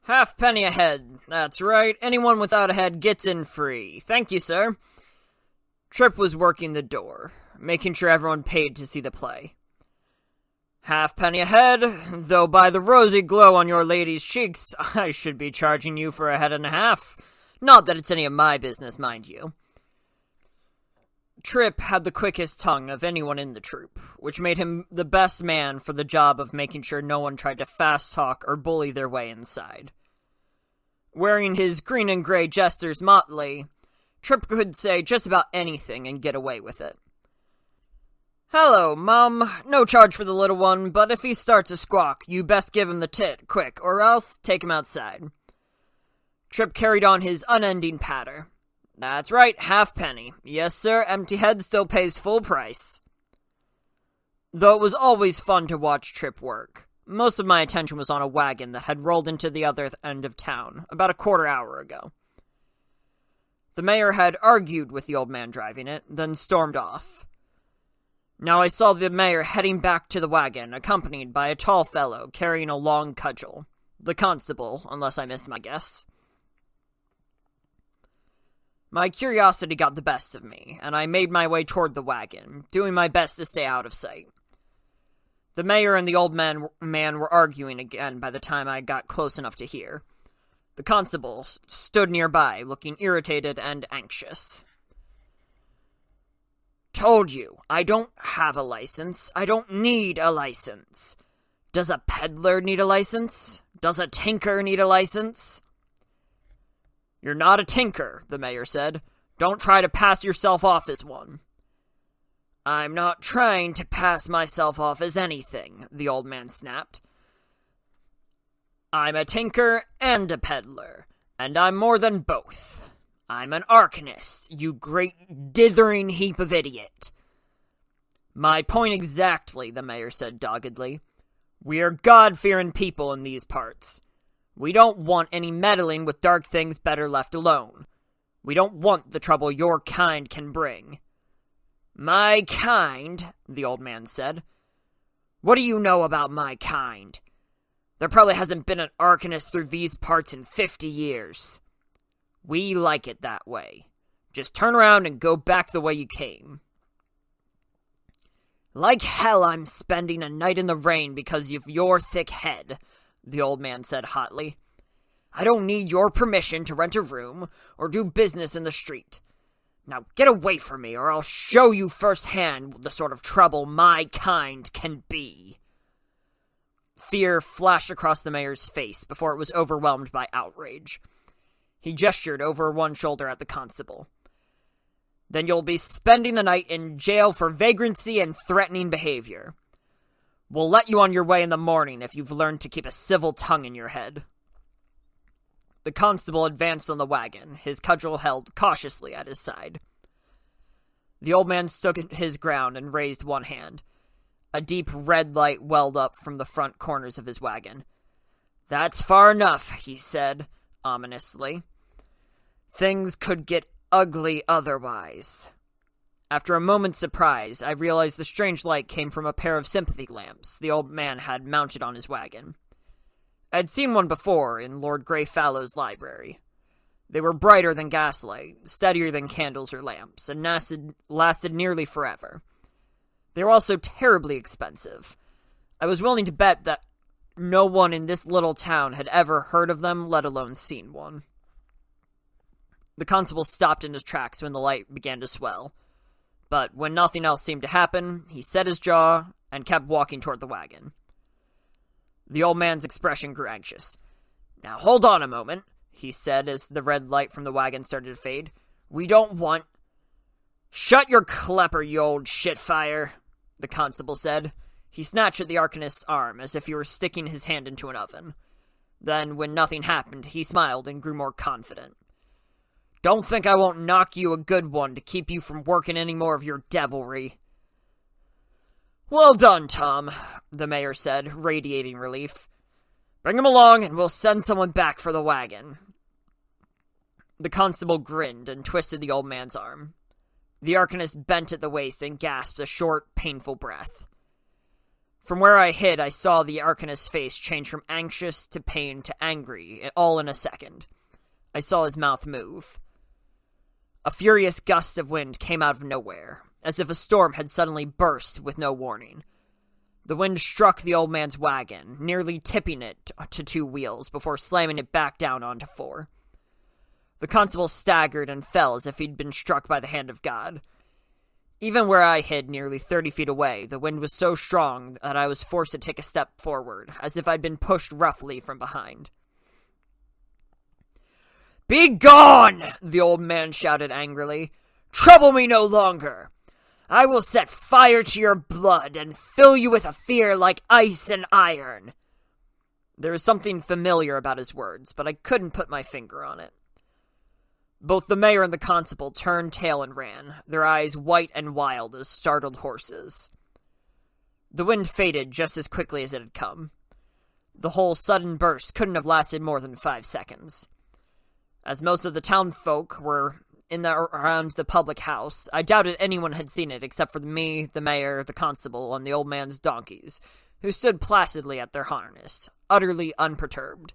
Halfpenny a head. That's right. Anyone without a head gets in free. Thank you, sir. Tripp was working the door, making sure everyone paid to see the play. Halfpenny a head, though by the rosy glow on your lady's cheeks, I should be charging you for a head and a half. Not that it's any of my business, mind you. Tripp had the quickest tongue of anyone in the troupe, which made him the best man for the job of making sure no one tried to fast-talk or bully their way inside. Wearing his green and gray jester's motley, Tripp could say just about anything and get away with it. "Hello, Mum. No charge for the little one, but if he starts a squawk, you best give him the tit, quick, or else take him outside." Tripp carried on his unending patter. "That's right, halfpenny. Yes, sir, empty head still pays full price." Though it was always fun to watch Tripp work, most of my attention was on a wagon that had rolled into the other end of town about a quarter hour ago. The mayor had argued with the old man driving it, then stormed off. Now I saw the mayor heading back to the wagon, accompanied by a tall fellow carrying a long cudgel. The constable, unless I missed my guess. My curiosity got the best of me, and I made my way toward the wagon, doing my best to stay out of sight. The mayor and the old man were arguing again by the time I got close enough to hear. The constable stood nearby, looking irritated and anxious. "Told you, I don't have a license. I don't need a license. Does a peddler need a license? Does a tinker need a license?" "You're not a tinker," the mayor said. "Don't try to pass yourself off as one." "I'm not trying to pass myself off as anything," the old man snapped. "I'm a tinker and a peddler, and I'm more than both. I'm an arcanist, you great dithering heap of idiot." "My point exactly," the mayor said doggedly. "We are God-fearing people in these parts. We don't want any meddling with dark things better left alone. We don't want the trouble your kind can bring." "My kind?" the old man said. "What do you know about my kind? There probably hasn't been an arcanist through these parts in 50 years. We like it that way. Just turn around and go back the way you came." "Like hell I'm spending a night in the rain because of your thick head," the old man said hotly. "I don't need your permission to rent a room or do business in the street. Now get away from me, or I'll show you firsthand the sort of trouble my kind can be." Fear flashed across the mayor's face before it was overwhelmed by outrage. He gestured over one shoulder at the constable. "Then you'll be spending the night in jail for vagrancy and threatening behavior. We'll let you on your way in the morning if you've learned to keep a civil tongue in your head." The constable advanced on the wagon, his cudgel held cautiously at his side. The old man stood his ground and raised one hand. A deep red light welled up from the front corners of his wagon. "That's far enough," he said, ominously. "Things could get ugly otherwise." After a moment's surprise, I realized the strange light came from a pair of sympathy lamps the old man had mounted on his wagon. I'd seen one before in Lord Greyfallow's library. They were brighter than gaslight, steadier than candles or lamps, and lasted nearly forever. They were also terribly expensive. I was willing to bet that no one in this little town had ever heard of them, let alone seen one. The constable stopped in his tracks when the light began to swell. But when nothing else seemed to happen, he set his jaw and kept walking toward the wagon. The old man's expression grew anxious. "Now hold on a moment," he said as the red light from the wagon started to fade. "We don't want—" "Shut your klepper, you old shitfire," the constable said. He snatched at the arcanist's arm as if he were sticking his hand into an oven. Then, when nothing happened, he smiled and grew more confident. "Don't think I won't knock you a good one to keep you from working any more of your devilry." "Well done, Tom," the mayor said, radiating relief. "Bring him along and we'll send someone back for the wagon." The constable grinned and twisted the old man's arm. The arcanist bent at the waist and gasped a short, painful breath. From where I hid, I saw the Arcanist's face change from anxious to pained to angry, all in a second. I saw his mouth move. A furious gust of wind came out of nowhere, as if a storm had suddenly burst with no warning. The wind struck the old man's wagon, nearly tipping it to 2 wheels before slamming it back down onto 4. The constable staggered and fell as if he'd been struck by the hand of God. Even where I hid nearly 30 feet away, the wind was so strong that I was forced to take a step forward, as if I'd been pushed roughly from behind. "Be gone!" the old man shouted angrily. "Trouble me no longer! I will set fire to your blood and fill you with a fear like ice and iron." There was something familiar about his words, but I couldn't put my finger on it. Both the mayor and the constable turned tail and ran, their eyes white and wild as startled horses. The wind faded just as quickly as it had come. The whole sudden burst couldn't have lasted more than 5 seconds. As most of the townfolk were around the public house, I doubted anyone had seen it except for me, the mayor, the constable, and the old man's donkeys, who stood placidly at their harness, utterly unperturbed.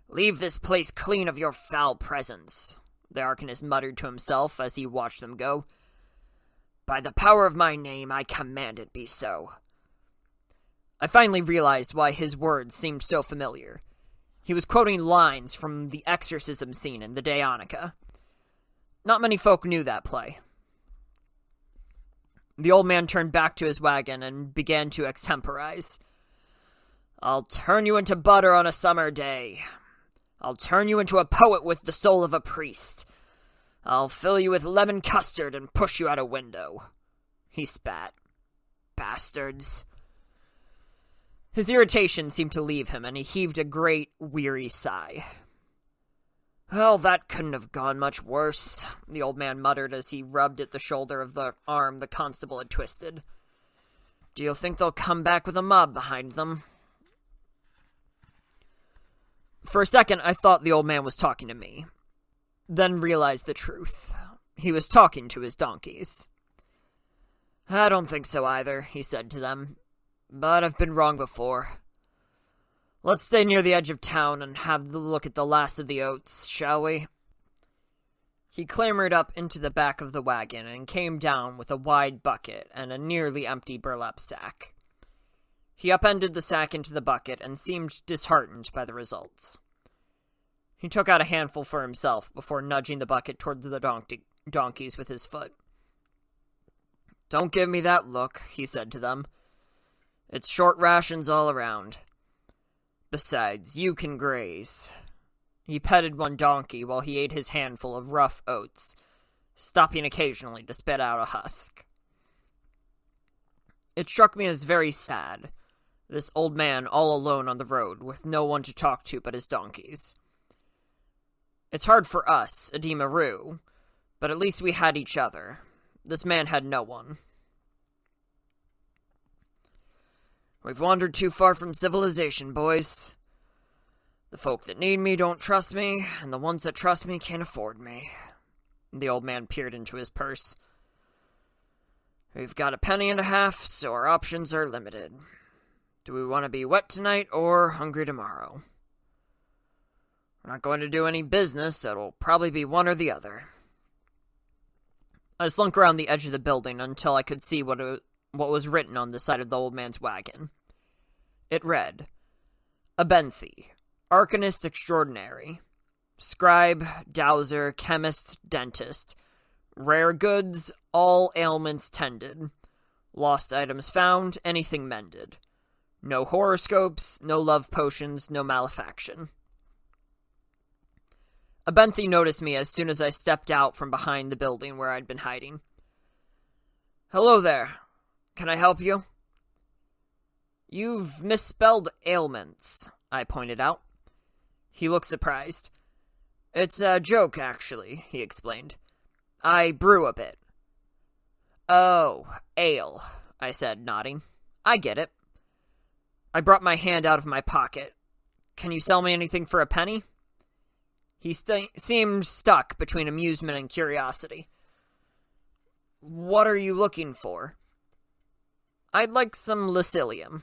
"Leave this place clean of your foul presence," the Arcanist muttered to himself as he watched them go. "By the power of my name, I command it be so." I finally realized why his words seemed so familiar. He was quoting lines from the exorcism scene in the Daonica. Not many folk knew that play. The old man turned back to his wagon and began to extemporize. "I'll turn you into butter on a summer day. I'll turn you into a poet with the soul of a priest. I'll fill you with lemon custard and push you out a window." He spat. "Bastards." His irritation seemed to leave him, and he heaved a great, weary sigh. "Well, that couldn't have gone much worse," the old man muttered as he rubbed at the shoulder of the arm the constable had twisted. "Do you think they'll come back with a mob behind them?" For a second, I thought the old man was talking to me, then realized the truth. He was talking to his donkeys. "I don't think so either," he said to them, "but I've been wrong before. Let's stay near the edge of town and have a look at the last of the oats, shall we?" He clambered up into the back of the wagon and came down with a wide bucket and a nearly empty burlap sack. He upended the sack into the bucket and seemed disheartened by the results. He took out a handful for himself before nudging the bucket toward the donkeys with his foot. "Don't give me that look," he said to them. "It's short rations all around. Besides, you can graze." He petted one donkey while he ate his handful of rough oats, stopping occasionally to spit out a husk. It struck me as very sad, this old man all alone on the road with no one to talk to but his donkeys. It's hard for us, Edema Rue, but at least we had each other. This man had no one. "We've wandered too far from civilization, boys. The folk that need me don't trust me, and the ones that trust me can't afford me." The old man peered into his purse. "We've got a penny and a half, so our options are limited. Do we want to be wet tonight or hungry tomorrow? We're not going to do any business, so it'll probably be one or the other." I slunk around the edge of the building until I could see what was written on the side of the old man's wagon. It read, "Abenthi, Arcanist Extraordinary. Scribe, dowser, chemist, dentist. Rare goods, all ailments tended. Lost items found, anything mended. No horoscopes, no love potions, no malefaction." Abenthi noticed me as soon as I stepped out from behind the building where I'd been hiding. "Hello there. Can I help you?" "You've misspelled ailments," I pointed out. He looked surprised. "It's a joke, actually," he explained. "I brew a bit." "Oh, ale," I said, nodding. "I get it." I brought my hand out of my pocket. "Can you sell me anything for a penny?" He seemed stuck between amusement and curiosity. "What are you looking for?" I'd like some Lycilium.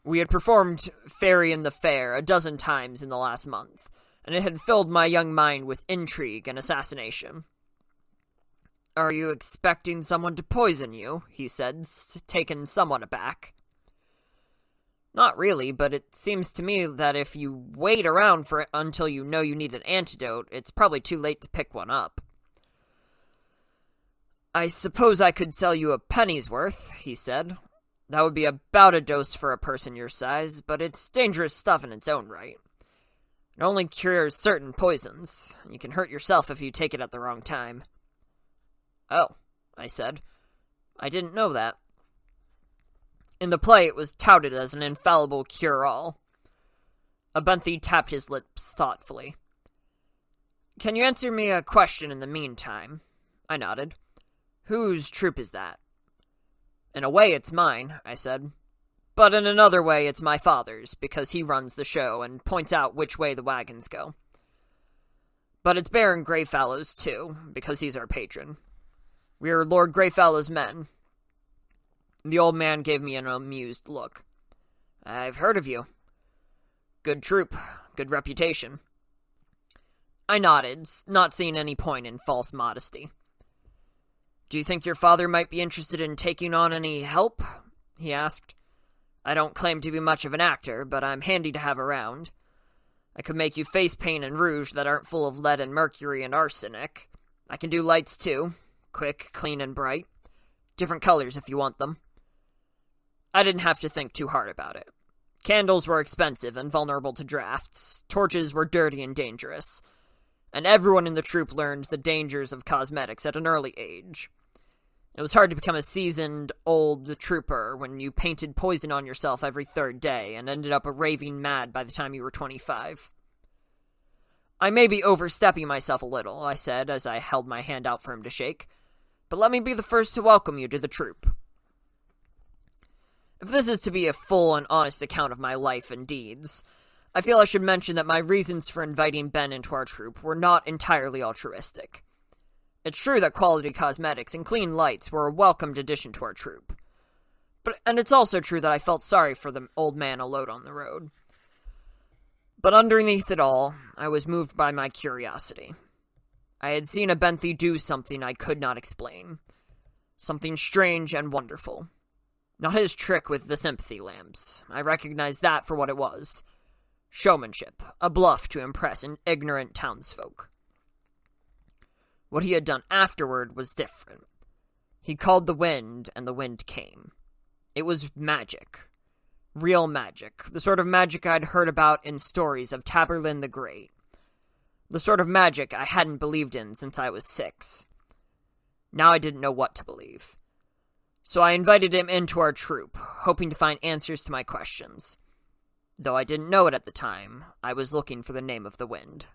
We had performed Fairy in the Fair a dozen times in the last month, and it had filled my young mind with intrigue and assassination. Are you expecting someone to poison you? He said, taken somewhat aback. Not really, but it seems to me that if you wait around for it until you know you need an antidote, it's probably too late to pick one up. I suppose I could sell you a penny's worth, he said. That would be about a dose for a person your size, but it's dangerous stuff in its own right. It only cures certain poisons. You can hurt yourself if you take it at the wrong time. Oh, I said. I didn't know that. In the play, it was touted as an infallible cure-all. Abenthi tapped his lips thoughtfully. Can you answer me a question in the meantime? I nodded. Whose troupe is that? In a way, it's mine, I said. But in another way, it's my father's, because he runs the show and points out which way the wagons go. But it's Baron Greyfallow's, too, because he's our patron. We're Lord Greyfallow's men. The old man gave me an amused look. I've heard of you. Good troupe, good reputation. I nodded, not seeing any point in false modesty. Do you think your father might be interested in taking on any help? He asked. I don't claim to be much of an actor, but I'm handy to have around. I could make you face paint and rouge that aren't full of lead and mercury and arsenic. I can do lights, too. Quick, clean, and bright. Different colors if you want them. I didn't have to think too hard about it. Candles were expensive and vulnerable to drafts. Torches were dirty and dangerous. And everyone in the troupe learned the dangers of cosmetics at an early age. It was hard to become a seasoned, old trooper when you painted poison on yourself every third day and ended up raving mad by the time you were 25. I may be overstepping myself a little, I said as I held my hand out for him to shake, but let me be the first to welcome you to the troupe. If this is to be a full and honest account of my life and deeds, I feel I should mention that my reasons for inviting Ben into our troupe were not entirely altruistic. It's true that quality cosmetics and clean lights were a welcomed addition to our troupe. And it's also true that I felt sorry for the old man alone on the road. But underneath it all, I was moved by my curiosity. I had seen Abenthi do something I could not explain. Something strange and wonderful. Not his trick with the sympathy lamps. I recognized that for what it was. Showmanship, a bluff to impress an ignorant townsfolk. What he had done afterward was different. He called the wind, and the wind came. It was magic. Real magic. The sort of magic I'd heard about in stories of Taborlin the Great. The sort of magic I hadn't believed in since I was 6. Now I didn't know what to believe. So I invited him into our troupe, hoping to find answers to my questions. Though I didn't know it at the time, I was looking for the name of the wind.